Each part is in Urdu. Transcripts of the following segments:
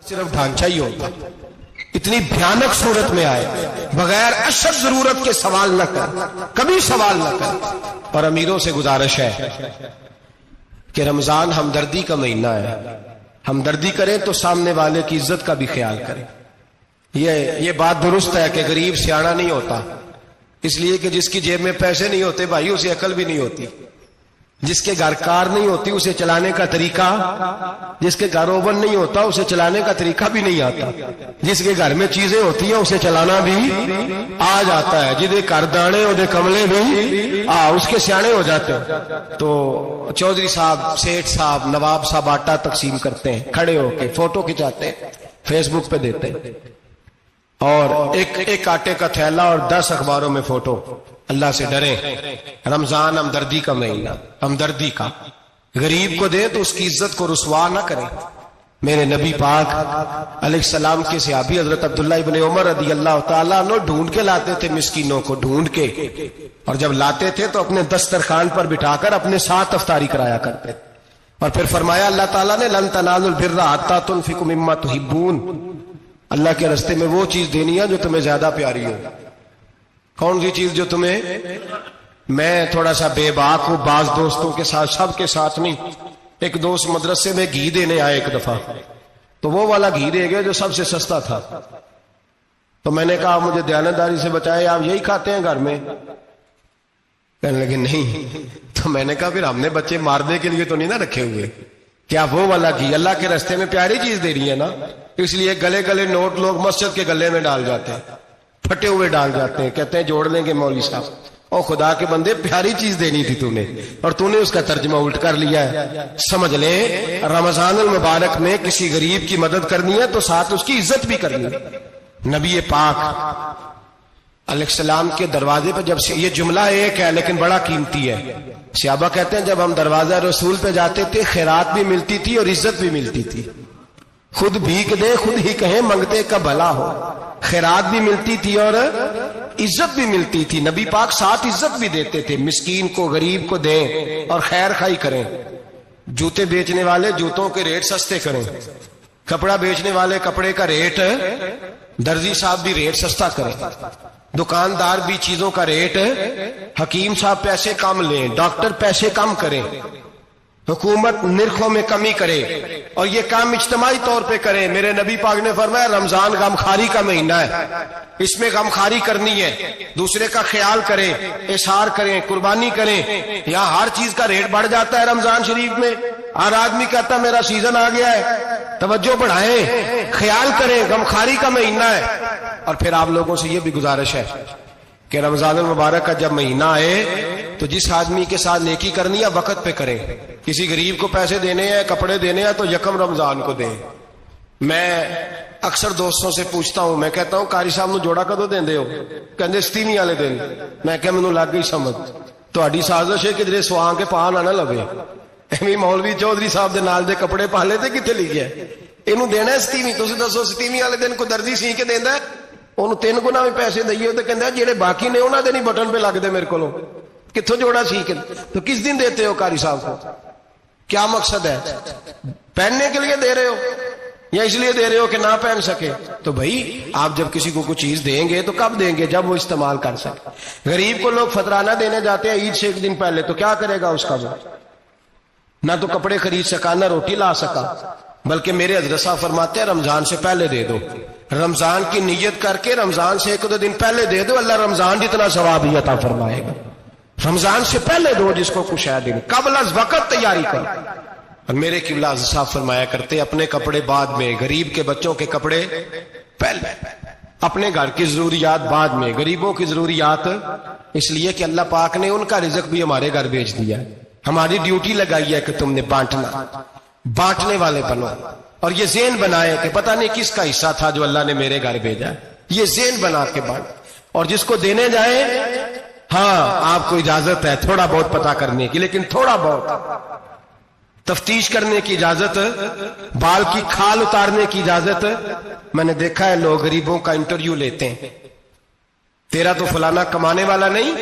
صرف ڈھانچہ ہی ہوگا. اتنی بھیانک صورت میں آئے, بغیر اشد ضرورت کے سوال نہ کر, کبھی سوال نہ کر. اور امیروں سے گزارش ہے کہ رمضان ہمدردی کا مہینہ ہے, ہمدردی کریں تو سامنے والے کی عزت کا بھی خیال کریں. یہ بات درست ہے کہ غریب سیاڑا نہیں ہوتا, اس لیے کہ جس کی جیب میں پیسے نہیں ہوتے بھائی اسے عقل بھی نہیں ہوتی. جس کے گھر کار نہیں ہوتی اسے چلانے کا طریقہ, جس کے گھر اوون نہیں ہوتا اسے چلانے کا طریقہ بھی نہیں آتا. جس کے گھر میں چیزیں ہوتی ہیں اسے چلانا بھی آ جاتا ہے. جدے گھر دانے اور کملے بھی اس کے سیانے ہو جاتے ہیں. تو چودھری صاحب, سیٹھ صاحب, نواب صاحب آٹا تقسیم کرتے ہیں, کھڑے ہو کے فوٹو کھچاتے ہیں, فیس بک پہ دیتے ہیں, اور ایک آٹے کا تھیلا اور 10 اخباروں میں فوٹو. اللہ سے ڈریں, رمضان ہمدردی کا مہینہ, ہمدردی کا. غریب کو دیں تو اس کی عزت کو رسوا نہ کریں. میرے نبی پاک علیہ السلام کے صحابی حضرت عبداللہ ابن عمر رضی اللہ تعالیٰ عنہ ڈھونڈ کے لاتے تھے مسکینوں کو, ڈھونڈ کے, اور جب لاتے تھے تو اپنے دسترخوان پر بٹھا کر اپنے ساتھ افطاری کرایا کرتے. اور پھر فرمایا اللہ تعالیٰ نے لن تنالوا البر حتی تنفقوا مما تحبون, اللہ کے راستے میں وہ چیز دینی ہے جو تمہیں زیادہ پیاری ہو. کون سی چیز جو تمہیں, میں تھوڑا سا بے باک ہوں, بعض دوستوں کے ساتھ, سب کے ساتھ نہیں. ایک دوست مدرسے میں گھی دینے آئے ایک دفعہ, تو وہ والا گھی دے گئے جو سب سے سستا تھا. تو میں نے کہا مجھے دیانتداری سے بچائے, آپ یہی کھاتے ہیں گھر میں؟ کہنے لگے نہیں. تو میں نے کہا پھر ہم نے بچے مارنے کے لیے تو نہیں نہ رکھے ہوئے, کیا وہ والا گھی اللہ کے راستے میں پیاری چیز دے رہی ہے نا, اس لیے گلے گلے نوٹ لوگ مسجد کے گلے میں ڈال جاتے ہیں, پھٹے ہوئے ڈال جاتے ہیں, کہتے ہیں جوڑ لیں گے مولوی صاحب. اور خدا کے بندے پیاری چیز دینی تھی تو نے, اور تو نے اس کا ترجمہ الٹ کر لیا ہے. سمجھ لیں رمضان المبارک میں کسی غریب کی مدد کرنی ہے تو ساتھ اس کی عزت بھی کرنی ہے. نبی پاک علیہ السلام کے دروازے پہ, جب یہ جملہ ایک ہے لیکن بڑا قیمتی ہے, صحابہ کہتے ہیں جب ہم دروازہ رسول پہ جاتے تھے خیرات بھی ملتی تھی اور عزت بھی ملتی تھی. خود بھیک دے خود ہی کہیں منگتے کا بھلا ہو, خیرات بھی ملتی تھی اور عزت بھی ملتی تھی. نبی پاک ساتھ عزت بھی دیتے تھے, مسکین کو غریب کو دیں اور خیر خائی کریں. جوتے بیچنے والے جوتوں کے ریٹ سستے کریں, کپڑا بیچنے والے کپڑے کا ریٹ, درزی صاحب بھی ریٹ سستا کریں, دکاندار بھی چیزوں کا ریٹ, حکیم صاحب پیسے کم لیں, ڈاکٹر پیسے کم کریں, حکومت نرخوں میں کمی کرے, اور یہ کام اجتماعی طور پہ کرے. میرے نبی پاک نے فرمایا رمضان غمخواری کا مہینہ ہے, اس میں غمخواری کرنی ہے, دوسرے کا خیال کریں, احسار کریں, قربانی کریں. یہاں ہر چیز کا ریٹ بڑھ جاتا ہے رمضان شریف میں. ہر آدمی کہتا ہے میرا سیزن آ گیا ہے, توجہ بڑھائیں, خیال کریں, غمخواری کا مہینہ ہے. اور پھر آپ لوگوں سے یہ بھی گزارش ہے کہ رمضان المبارک کا جب مہینہ آئے تو جس آدمی کے ساتھ نیکی کرنی ہے وقت پہ کریں. کسی غریب کو پیسے دینے ہیں, کپڑے دینے ہیں تو یکم رمضان کو دیں. میں اکثر دوستوں سے پوچھتا ہوں, میں کہتا ہوں قاری صاحب نو جوڑا کدو دیندے ہو؟ کہندے 27 والے دن. میں کہ مینوں لگ گئی سمجھ, تہاڈی سازش ہے کدھر سواں کے پا نہ لوے. ایویں مولوی چودھری صاحب دے نال دے کپڑے پا لے تے کتے لکھیا ہے اینو دینا 27. تسی دسو 27 والے دن کو درزی سی کے دیندا ہے, اونوں 3 گنا بھی پیسے دئیے تے کہندا جڑے باقی نے انہاں دے نہیں بٹن پہ لگ دے میرے کولوں, کتھوں جوڑا سی کے. تو کس دن دیتے ہو قاری صاحب کو؟ کیا مقصد ہے؟ پہننے کے لیے دے رہے ہو یا اس لیے دے رہے ہو کہ نہ پہن سکے؟ تو بھائی آپ جب کسی کو کوئی چیز دیں گے تو کب دیں گے؟ جب وہ استعمال کر سکے. غریب کو لوگ فطرانہ دینے جاتے ہیں عید سے ایک دن پہلے, تو کیا کرے گا اس کا؟ وہ نہ تو کپڑے خرید سکا نہ روٹی لا سکا, بلکہ میرے حضرت صاحب فرماتے ہیں رمضان سے پہلے دے دو. رمضان کی نیت کر کے رمضان سے 1-2 دن پہلے دے دو, اللہ رمضان جتنا ثواب ہی عطا فرمائے گا. رمضان سے پہلے دو جس کو کچھ ہے دن, قبل از وقت تیاری کر. اور میرے قبلہ صاحب فرمایا کرتے اپنے کپڑے بعد میں, غریب کے بچوں کے کپڑے پہلے, اپنے گھر کی ضروریات بعد میں, غریبوں کی ضروریات. اس لیے کہ اللہ پاک نے ان کا رزق بھی ہمارے گھر بھیج دیا. ہماری ڈیوٹی لگائی ہے کہ تم نے بانٹنا, بانٹنے والے بنو. اور یہ ذہن بنائے کہ پتہ نہیں کس کا حصہ تھا جو اللہ نے میرے گھر بھیجا, یہ ذہن بنا کے بانٹ. اور جس کو دینے جائیں, ہاں آپ کو اجازت ہے تھوڑا بہت پتا کرنے کی, لیکن تھوڑا بہت تفتیش کرنے کی اجازت, بال کی کھال اتارنے کی اجازت. میں نے دیکھا ہے لوگ غریبوں کا انٹرویو لیتے ہیں, تیرا تو فلانا کمانے والا نہیں,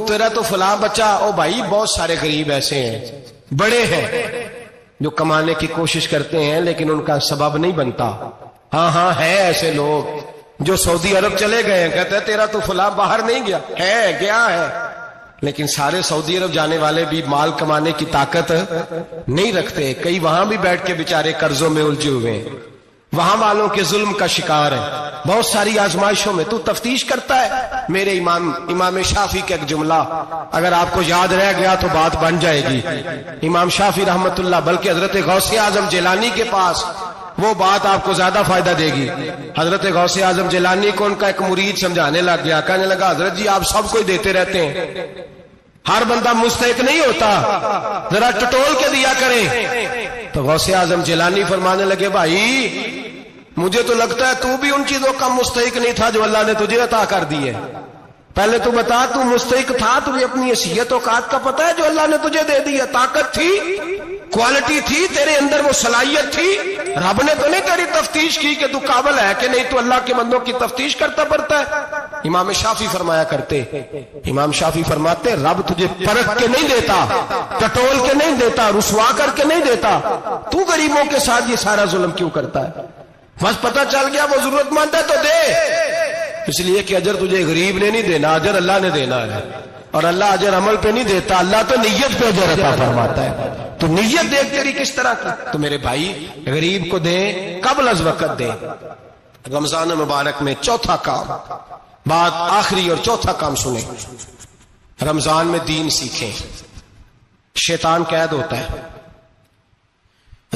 تیرا تو فلاں بچہ, او بھائی بہت سارے غریب ایسے ہیں, بڑے ہیں جو کمانے کی کوشش کرتے ہیں لیکن ان کا سبب نہیں بنتا. ہاں ہے ایسے لوگ جو سعودی عرب چلے گئے ہیں, کہتے ہیں تیرا تو فلاں باہر نہیں گیا ہے, گیا ہے, لیکن سارے سعودی عرب جانے والے بھی مال کمانے کی طاقت نہیں رکھتے. کئی وہاں بھی بیٹھ کے بیچارے قرضوں میں الجھے ہوئے ہیں, وہاں والوں کے ظلم کا شکار ہے, بہت ساری آزمائشوں میں. تو تفتیش کرتا ہے. میرے امام شافعی کا ایک جملہ اگر آپ کو یاد رہ گیا تو بات بن جائے گی. امام شافعی رحمت اللہ, بلکہ حضرت غوث اعظم جیلانی کے پاس وہ بات آپ کو زیادہ فائدہ دے گی. حضرت غوث اعظم جیلانی کو ان کا ایک مرید سمجھانے لگ گیا, کہنے لگا حضرت جی آپ سب کو ہی دیتے رہتے ہیں, ہر بندہ مستحق نہیں ہوتا, ذرا ٹٹول کے دیا کریں. تو غوث اعظم جیلانی فرمانے لگے بھائی مجھے تو لگتا ہے تو بھی ان چیزوں کا مستحق نہیں تھا جو اللہ نے تجھے عطا کر دی ہے. پہلے تو بتا تو مستحق تھا, تجھے اپنی حیثیت اوقات کا پتہ ہے جو اللہ نے تجھے دے دی ہے؟ طاقت تھی, کوالٹی تھی, تیرے اندر وہ صلاحیت تھی. رب نے تو نہیں تیری تفتیش کی کہ تو قابل ہے کہ نہیں, تو اللہ کے بندوں کی تفتیش کرتا پڑتا ہے. امام شافعی فرمایا کرتے, امام شافعی فرماتے رب تجھے پرکھ کے نہیں دیتا, ٹٹول کے نہیں دیتا, رسوا کر کے نہیں دیتا, تو غریبوں کے ساتھ یہ سارا ظلم کیوں کرتا ہے؟ بس پتہ چل گیا وہ ضرورت مند ہے تو دے, اس لیے کہ اجر تجھے غریب نے نہیں دینا, اجر اللہ نے دینا ہے. اور اللہ اجر عمل پہ نہیں دیتا, اللہ تو نیت پہ اجر عطا فرماتا ہے. تو نیت دیکھ تیری کس طرح کی. تو میرے بھائی غریب کو دیں, قبل از وقت دیں. رمضان مبارک میں چوتھا کام, بات آخری اور چوتھا کام سنیں. رمضان میں دین سیکھیں. شیطان قید ہوتا ہے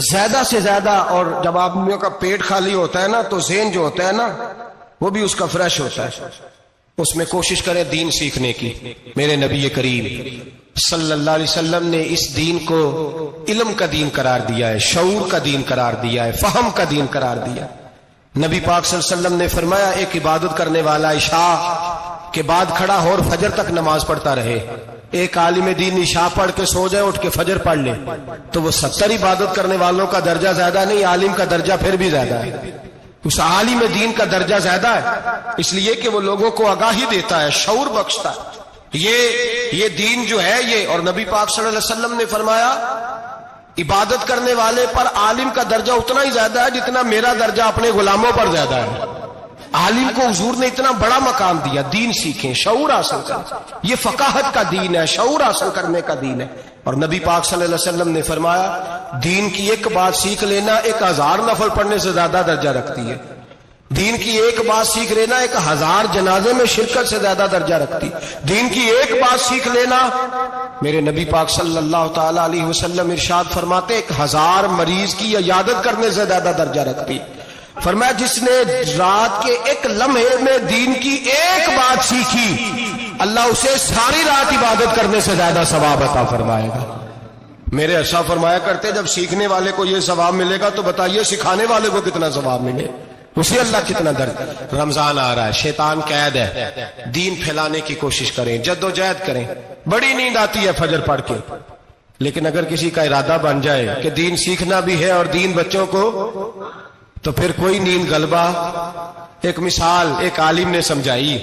زیادہ سے زیادہ, اور جب آدمیوں کا پیٹ خالی ہوتا ہے نا تو ذہن جو ہوتا ہے نا وہ بھی اس کا فریش ہوتا ہے. اس میں کوشش کریں دین سیکھنے کی. میرے نبی کریم صلی اللہ علیہ وسلم نے اس دین کو علم کا دین قرار دیا ہے, شعور کا دین قرار دیا ہے, فہم کا دین قرار دیا. نبی پاک صلی اللہ علیہ وسلم نے فرمایا ایک عبادت کرنے والا عشاء کے بعد کھڑا ہو اور فجر تک نماز پڑھتا رہے. ایک عالم دین عشاء پڑھ کے سو جائے, اٹھ کے فجر پڑھ لے, تو وہ 70 عبادت کرنے والوں کا درجہ زیادہ نہیں, عالم کا درجہ پھر بھی زیادہ ہے. اس عالم دین کا درجہ زیادہ ہے, اس لیے کہ وہ لوگوں کو آگاہی دیتا ہے, شعور بخشتا ہے. یہ دین جو ہے یہ, اور نبی پاک صلی اللہ علیہ وسلم نے فرمایا عبادت کرنے والے پر عالم کا درجہ اتنا ہی زیادہ ہے جتنا میرا درجہ اپنے غلاموں پر زیادہ ہے. عالم کو حضور نے اتنا بڑا مقام دیا. دین سیکھیں, شعور حاصل کریں. یہ فقاہت کا دین ہے, شعور حاصل کرنے کا دین ہے. اور نبی پاک صلی اللہ علیہ وسلم نے فرمایا دین کی ایک بات سیکھ لینا 1000 نفل پڑھنے سے زیادہ درجہ رکھتی ہے. دین کی ایک بات سیکھ لینا 1000 جنازے میں شرکت سے زیادہ درجہ رکھتی. دین کی ایک بات سیکھ لینا, میرے نبی پاک صلی اللہ تعالی علیہ وسلم ارشاد فرماتے 1000 مریض کی عیادت کرنے سے زیادہ درجہ رکھتی. فرمایا جس نے رات کے ایک لمحے میں دین کی ایک بات سیکھی اللہ اسے ساری رات عبادت کرنے سے زیادہ ثواب عطا فرمائے گا. میرے ایسا فرمایا کرتے جب سیکھنے والے کو یہ ثواب ملے گا تو بتائیے سکھانے والے کو کتنا ثواب ملے, اسے اللہ کتنا درد. رمضان آ رہا ہے, شیطان قید ہے, دین پھیلانے کی کوشش کریں, جدوجہد کریں. بڑی نیند آتی ہے فجر پڑھ کے, لیکن اگر کسی کا ارادہ بن جائے کہ دین سیکھنا بھی ہے اور دین بچوں کو, تو پھر کوئی نیند غلبہ. ایک مثال ایک عالم نے سمجھائی.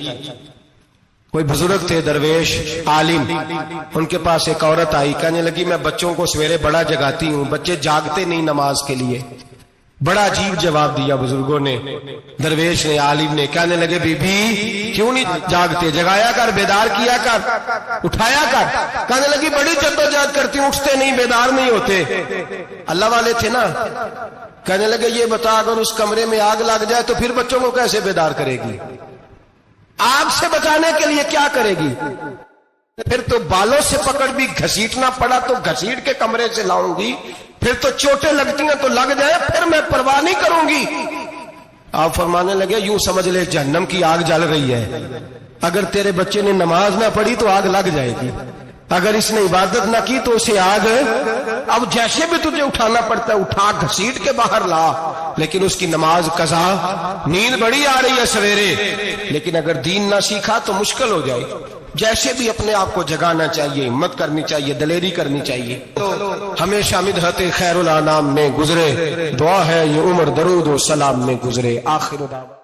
کوئی بزرگ تھے درویش عالم, ان کے پاس ایک عورت آئی, کہنے لگی میں بچوں کو سویرے بڑا جگاتی ہوں, بچے جاگتے نہیں نماز کے لیے. بڑا عجیب جواب دیا بزرگوں نے, درویش نے, عالم نے. کہنے لگے بی بی کیوں نہیں جاگتے, جگایا کر, بیدار کیا کر, اٹھایا کر. کہنے لگی بڑی جدوجہد کرتی ہوں, اٹھتے نہیں, بیدار نہیں ہوتے. اللہ والے تھے نا. کہنے لگے یہ بتا اگر اس کمرے میں آگ لگ جائے تو پھر بچوں کو کیسے بیدار کرے گی, آگ سے بچانے کے لیے کیا کرے گی؟ پھر تو بالوں سے پکڑ بھی گھسیٹنا پڑا تو گھسیٹ کے کمرے سے لاؤں گی, پھر تو چوٹیں لگتی ہیں تو لگ جائے, پھر میں پرواہ نہیں کروں گی. آپ فرمانے لگے یوں سمجھ لے جہنم کی آگ جل رہی ہے, اگر تیرے بچے نے نماز نہ پڑھی تو آگ لگ جائے گی, اگر اس نے عبادت نہ کی تو اسے آگ. اب جیسے بھی تجھے اٹھانا پڑتا ہے اٹھا گھسیٹ کے باہر لا, لیکن اس کی نماز قضا. نیند بڑی آ رہی ہے سویرے, لیکن اگر دین نہ سیکھا تو مشکل ہو جائے. جیسے بھی اپنے آپ کو جگانا چاہیے, ہمت کرنی چاہیے, دلیری کرنی چاہیے. تو ہمیشہ مدحت خیر الانام میں گزرے, دعا ہے یہ عمر درود و سلام میں گزرے. آخر دعوانا